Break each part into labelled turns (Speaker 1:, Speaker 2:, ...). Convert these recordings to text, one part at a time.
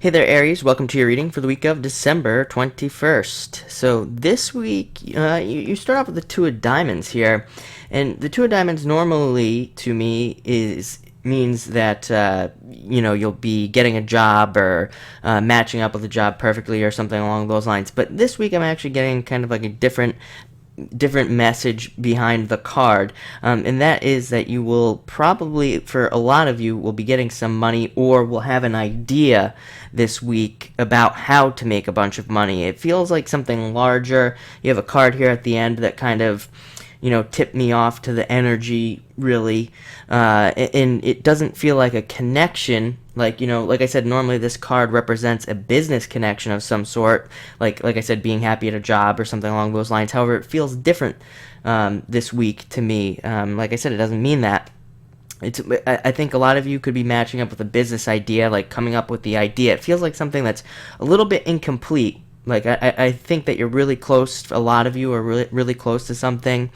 Speaker 1: Hey there, Aries. Welcome to your reading for the week of December 21st. So this week, you start off with the Two of Diamonds here. And the Two of Diamonds normally, to me, means that, you'll be getting a job or matching up with a job perfectly or something along those lines. But this week, I'm actually getting kind of like a different message behind the card, and that is that you will probably, for a lot of you, will be getting some money or will have an idea this week about how to make a bunch of money. It feels like something larger. You have a card here at the end that kind of tip me off to the energy, really. And it doesn't feel like a connection. Like I said, normally this card represents a business connection of some sort. Like I said, being happy at a job or something along those lines. However, it feels different this week to me. Like I said, it doesn't mean that. I think a lot of you could be matching up with a business idea, like coming up with the idea. It feels like something that's a little bit incomplete. Like I think that you're really close. A lot of you are really close to something,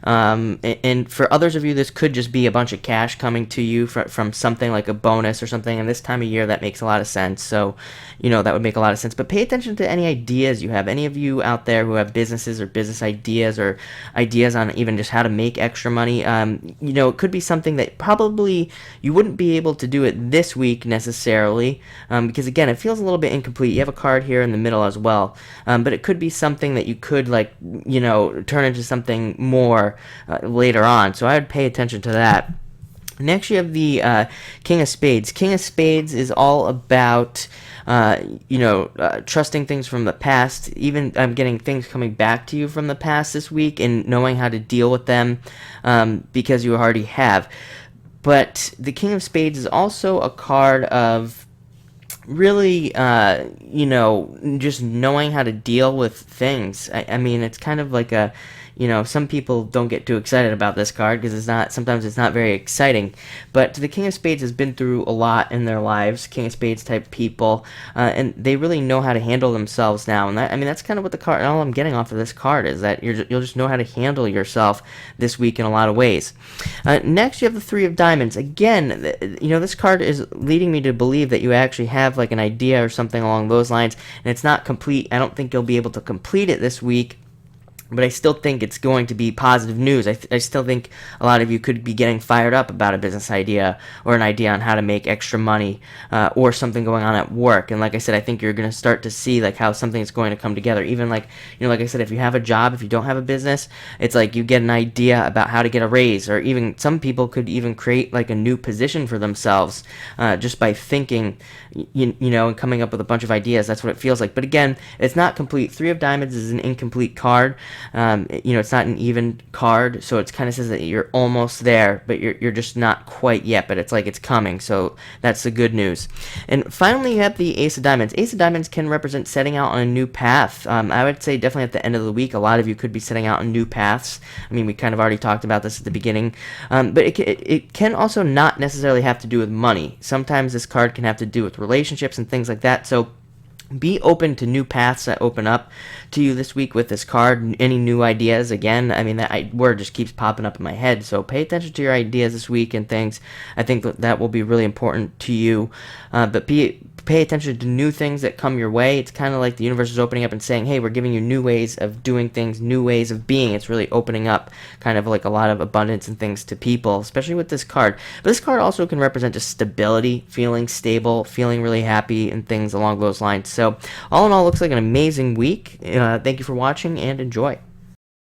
Speaker 1: and for others of you, this could just be a bunch of cash coming to you from something like a bonus or something. And this time of year, that makes a lot of sense. So, that would make a lot of sense. But pay attention to any ideas you have. Any of you out there who have businesses or business ideas or ideas on even just how to make extra money. It could be something that probably you wouldn't be able to do it this week necessarily, because again, it feels a little bit incomplete. You have a card here in the middle as well, but it could be something that you could turn into something more later on. So I would pay attention to that. Next, you have the King of Spades. King of Spades is all about trusting things from the past. Even I'm getting things coming back to you from the past this week and knowing how to deal with them, because you already have. But the King of Spades is also a card of really, just knowing how to deal with things. I mean, it's kind of like some people don't get too excited about this card because sometimes it's not very exciting. But the King of Spades has been through a lot in their lives, King of Spades type people, and they really know how to handle themselves now. And that's kind of what the card, all I'm getting off of this card is that you'll just know how to handle yourself this week in a lot of ways. Next, you have the Three of Diamonds. Again, this card is leading me to believe that you actually have like an idea or something along those lines, and it's not complete. I don't think you'll be able to complete it this week, but I still think it's going to be positive news. I still think a lot of you could be getting fired up about a business idea or an idea on how to make extra money, or something going on at work. And like I said, I think you're going to start to see like how something's going to come together. Even like I said, if you have a job, if you don't have a business, it's like you get an idea about how to get a raise, or even some people could even create like a new position for themselves, just by thinking, and coming up with a bunch of ideas. That's what it feels like. But again, it's not complete. Three of Diamonds is an incomplete card. It's not an even card, so it kind of says that you're almost there, but you're just not quite yet, but it's like it's coming, so that's the good news. And finally, you have the Ace of Diamonds. Ace of Diamonds can represent setting out on a new path. I would say definitely at the end of the week, a lot of you could be setting out on new paths. I mean, we kind of already talked about this at the beginning, but it can also not necessarily have to do with money. Sometimes this card can have to do with relationships and things like that, so be open to new paths that open up to you this week with this card. Any new ideas? Again, I mean, that word just keeps popping up in my head. So pay attention to your ideas this week and things. I think that will be really important to you. But pay attention to new things that come your way. It's kind of like the universe is opening up and saying, hey, we're giving you new ways of doing things, new ways of being. It's really opening up kind of like a lot of abundance and things to people, especially with this card. But this card also can represent just stability, feeling stable, feeling really happy, and things along those lines. So all in all, looks like an amazing week. Thank you for watching and enjoy.